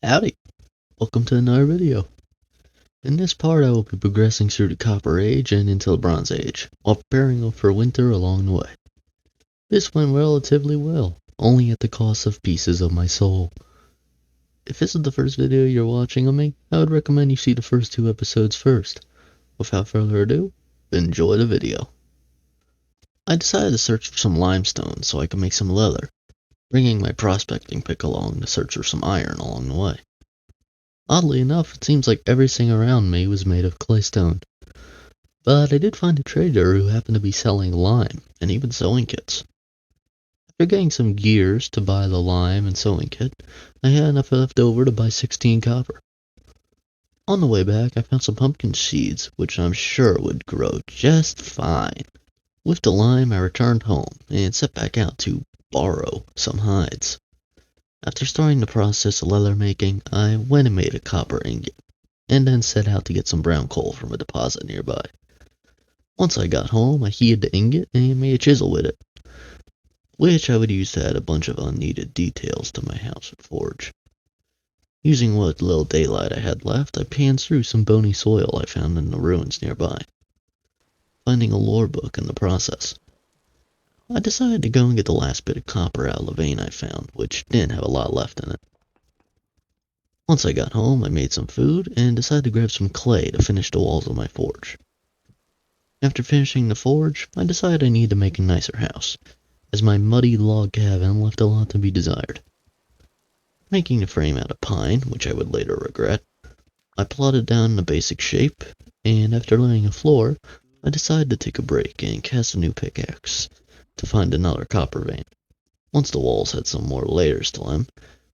Howdy, welcome to another video. In this part I will be progressing through the Copper Age and into the Bronze Age, while preparing for winter along the way. This went relatively well, only at the cost of pieces of my soul. If this is the first video you're watching of me, I would recommend you see the first 2 episodes first. Without further ado, enjoy the video. I decided to search for some limestone so I could make some leather, bringing my prospecting pick along to search for some iron along the way. Oddly enough, it seems like everything around me was made of claystone. But I did find a trader who happened to be selling lime and even sewing kits. After getting some gears to buy the lime and sewing kit, I had enough left over to buy 16 copper. On the way back, I found some pumpkin seeds, which I'm sure would grow just fine. With the lime, I returned home and set back out to borrow some hides. After starting the process of leather making, I went and made a copper ingot, and then set out to get some brown coal from a deposit nearby. Once I got home, I heated the ingot and made a chisel with it, which I would use to add a bunch of unneeded details to my house and forge. Using what little daylight I had left, I panned through some bony soil I found in the ruins nearby, finding a lore book in the process. I decided to go and get the last bit of copper out of the vein I found, which didn't have a lot left in it. Once I got home, I made some food and decided to grab some clay to finish the walls of my forge. After finishing the forge, I decided I needed to make a nicer house, as my muddy log cabin left a lot to be desired. Making the frame out of pine, which I would later regret, I plotted down the basic shape, and after laying a floor, I decided to take a break and cast a new pickaxe to find another copper vein. Once the walls had some more layers to them,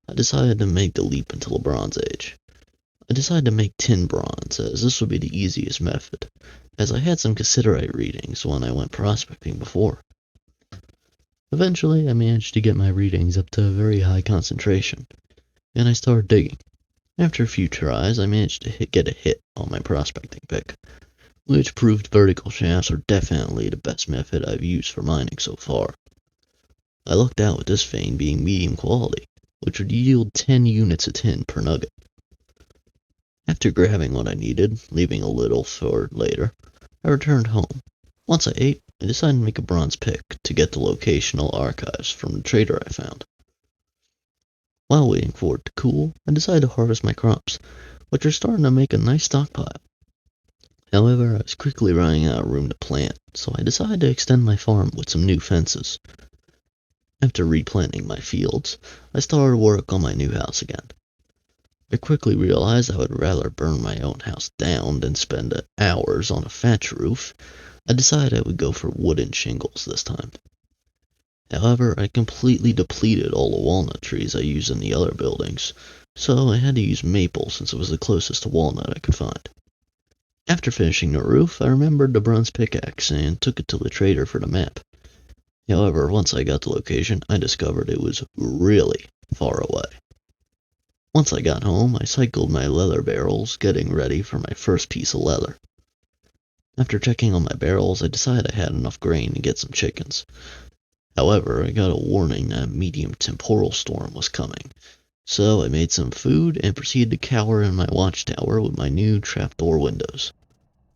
I decided to make the leap into the Bronze Age. I decided to make tin bronze, as this would be the easiest method, as I had some cassiterite readings when I went prospecting before. Eventually, I managed to get my readings up to a very high concentration, and I started digging. After a few tries, I managed to get a hit on my prospecting pick, which proved vertical shafts are definitely the best method I've used for mining so far. I lucked out with this vein being medium quality, which would yield 10 units of tin per nugget. After grabbing what I needed, leaving a little for later, I returned home. Once I ate, I decided to make a bronze pick to get the locational archives from the trader I found. While waiting for it to cool, I decided to harvest my crops, which are starting to make a nice stockpile. However, I was quickly running out of room to plant, so I decided to extend my farm with some new fences. After replanting my fields, I started work on my new house again. I quickly realized I would rather burn my own house down than spend hours on a thatch roof. I decided I would go for wooden shingles this time. However, I completely depleted all the walnut trees I used in the other buildings, so I had to use maple since it was the closest to walnut I could find. After finishing the roof, I remembered the bronze pickaxe and took it to the trader for the map. However, once I got the location, I discovered it was really far away. Once I got home, I cycled my leather barrels, getting ready for my first piece of leather. After checking on my barrels, I decided I had enough grain to get some chickens. However, I got a warning that a medium temporal storm was coming, so I made some food and proceeded to cower in my watchtower with my new trapdoor windows.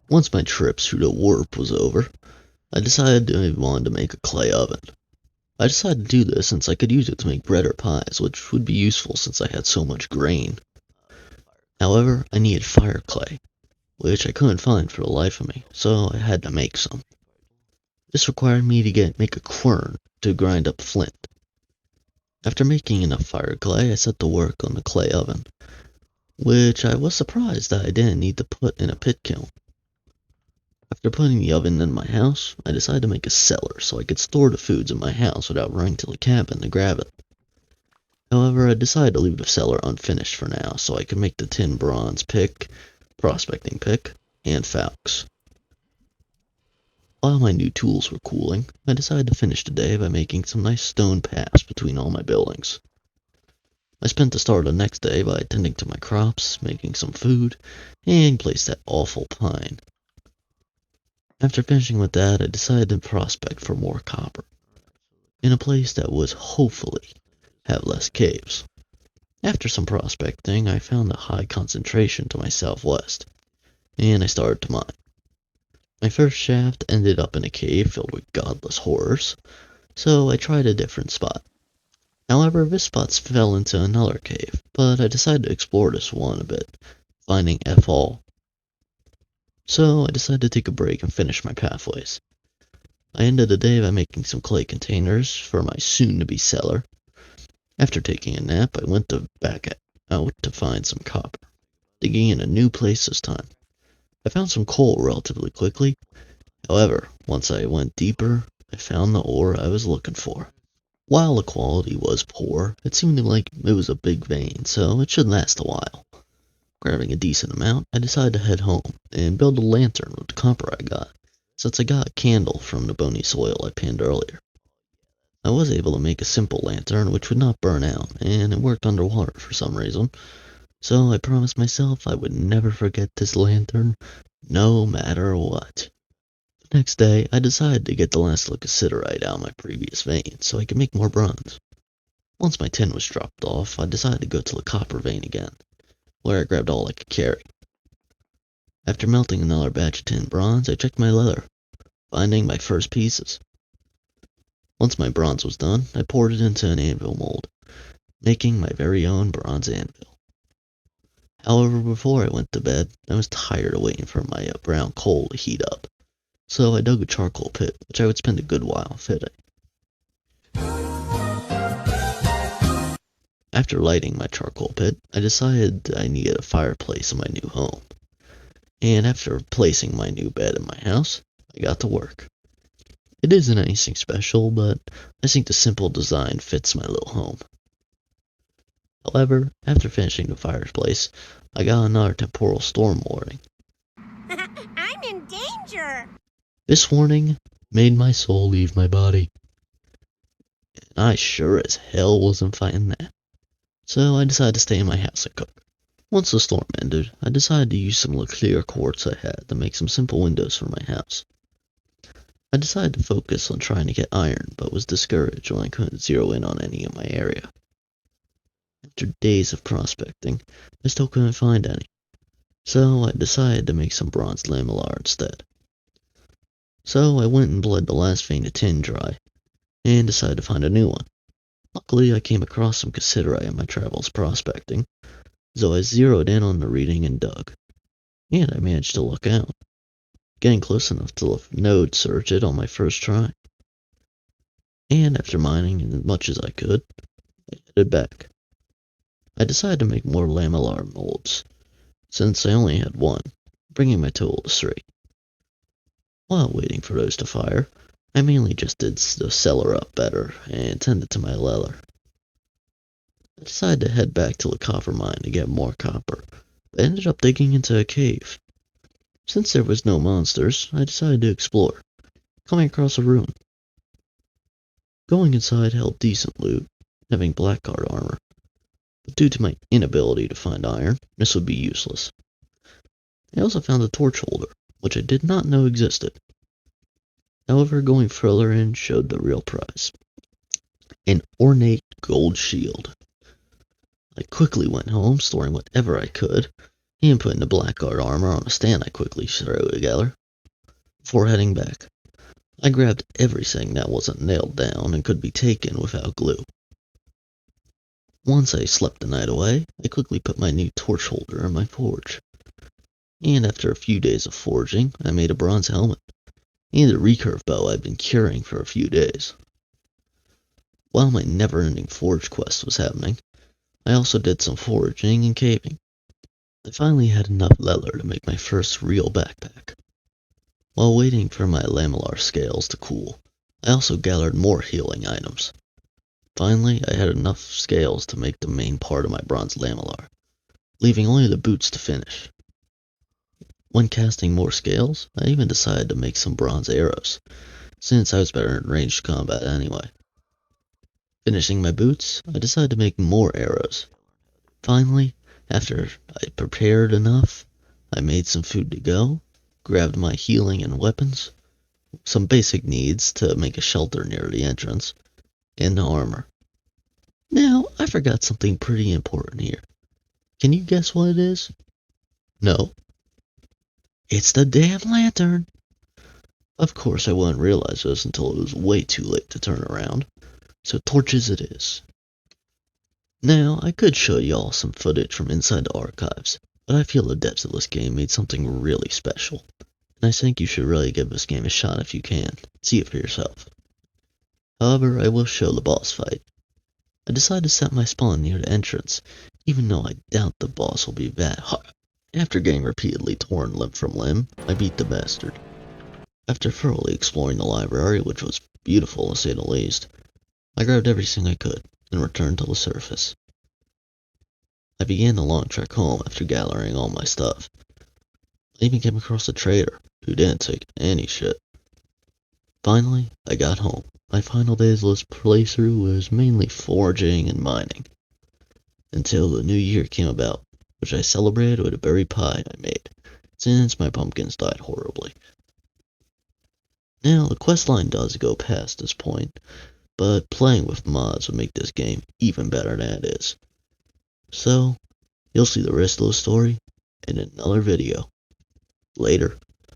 Once my trip through the warp was over, I decided I wanted to make a clay oven. I decided to do this since I could use it to make bread or pies, which would be useful since I had so much grain. However, I needed fire clay, which I couldn't find for the life of me, so I had to make some. This required me to make a quern to grind up flint. After making enough fire clay, I set to work on the clay oven, which I was surprised that I didn't need to put in a pit kiln. After putting the oven in my house, I decided to make a cellar so I could store the foods in my house without running to the cabin to grab it. However, I decided to leave the cellar unfinished for now so I could make the tin bronze pick, prospecting pick, and falx. While my new tools were cooling, I decided to finish the day by making some nice stone paths between all my buildings. I spent the start of the next day by attending to my crops, making some food, and placed that awful pine. After finishing with that, I decided to prospect for more copper, in a place that would hopefully have less caves. After some prospecting, I found a high concentration to my southwest, and I started to mine. My first shaft ended up in a cave filled with godless horrors, so I tried a different spot. However, this spot fell into another cave, but I decided to explore this one a bit, finding F all. So I decided to take a break and finish my pathways. I ended the day by making some clay containers for my soon-to-be cellar. After taking a nap, I went back out to find some copper, digging in a new place this time. I found some coal relatively quickly. However, once I went deeper, I found the ore I was looking for. While the quality was poor, it seemed like it was a big vein, so it should last a while. Grabbing a decent amount, I decided to head home and build a lantern with the copper I got, since I got a candle from the bony soil I pinned earlier. I was able to make a simple lantern which would not burn out, and it worked underwater for some reason, so I promised myself I would never forget this lantern, no matter what. The next day, I decided to get the last look of siderite out of my previous vein so I could make more bronze. Once my tin was dropped off, I decided to go to the copper vein again, where I grabbed all I could carry. After melting another batch of tin bronze, I checked my leather, finding my first pieces. Once my bronze was done, I poured it into an anvil mold, making my very own bronze anvil. However, before I went to bed, I was tired of waiting for my brown coal to heat up, so I dug a charcoal pit, which I would spend a good while fitting. After lighting my charcoal pit, I decided I needed a fireplace in my new home, and after placing my new bed in my house, I got to work. It isn't anything special, but I think the simple design fits my little home. However, after finishing the fireplace, I got another temporal storm warning. I'm in danger! This warning made my soul leave my body, and I sure as hell wasn't fighting that. So I decided to stay in my house and cook. Once the storm ended, I decided to use some of the clear quartz I had to make some simple windows for my house. I decided to focus on trying to get iron, but was discouraged when I couldn't zero in on any in my area. After days of prospecting, I still couldn't find any, so I decided to make some bronze lamellar instead. So I went and bled the last vein of tin dry, and decided to find a new one. Luckily, I came across some cassiterite in my travels prospecting, so I zeroed in on the reading and dug, and I managed to look out, getting close enough to node search it on my first try. And after mining as much as I could, I headed back. I decided to make more lamellar molds, since I only had one, bringing my total to 3. While waiting for those to fire, I mainly just did the cellar up better and tended to my leather. I decided to head back to the copper mine to get more copper, but ended up digging into a cave. Since there was no monsters, I decided to explore, coming across a ruin. Going inside held decent loot, having blackguard armor, but due to my inability to find iron, this would be useless. I also found a torch holder, which I did not know existed. However, going further in showed the real prize. An ornate gold shield. I quickly went home, storing whatever I could, and putting the blackguard armor on a stand I quickly threw together. Before heading back, I grabbed everything that wasn't nailed down and could be taken without glue. Once I slept the night away, I quickly put my new torch holder in my forge. And after a few days of forging, I made a bronze helmet, and a recurve bow I'd been curing for a few days. While my never-ending forge quest was happening, I also did some foraging and caving. I finally had enough leather to make my first real backpack. While waiting for my lamellar scales to cool, I also gathered more healing items. Finally, I had enough scales to make the main part of my bronze lamellar, leaving only the boots to finish. When casting more scales, I even decided to make some bronze arrows, since I was better in ranged combat anyway. Finishing my boots, I decided to make more arrows. Finally, after I prepared enough, I made some food to go, grabbed my healing and weapons, some basic needs to make a shelter near the entrance, and armor. Now, I forgot something pretty important here. Can you guess what it is? No. It's the damn lantern! Of course, I wouldn't realize this until it was way too late to turn around. So torches it is. Now, I could show y'all some footage from inside the archives, but I feel the depths of this game made something really special. And I think you should really give this game a shot if you can. See it for yourself. However, I will show the boss fight. I decided to set my spawn near the entrance, even though I doubt the boss will be that hard. After getting repeatedly torn limb from limb, I beat the bastard. After thoroughly exploring the library, which was beautiful to say the least, I grabbed everything I could and returned to the surface. I began the long trek home after gathering all my stuff. I even came across a trader who didn't take any shit. Finally, I got home. My final days of this playthrough was mainly foraging and mining, until the new year came about, which I celebrated with a berry pie I made, since my pumpkins died horribly. Now, the questline does go past this point, but playing with mods would make this game even better than it is. So, you'll see the rest of the story in another video. Later.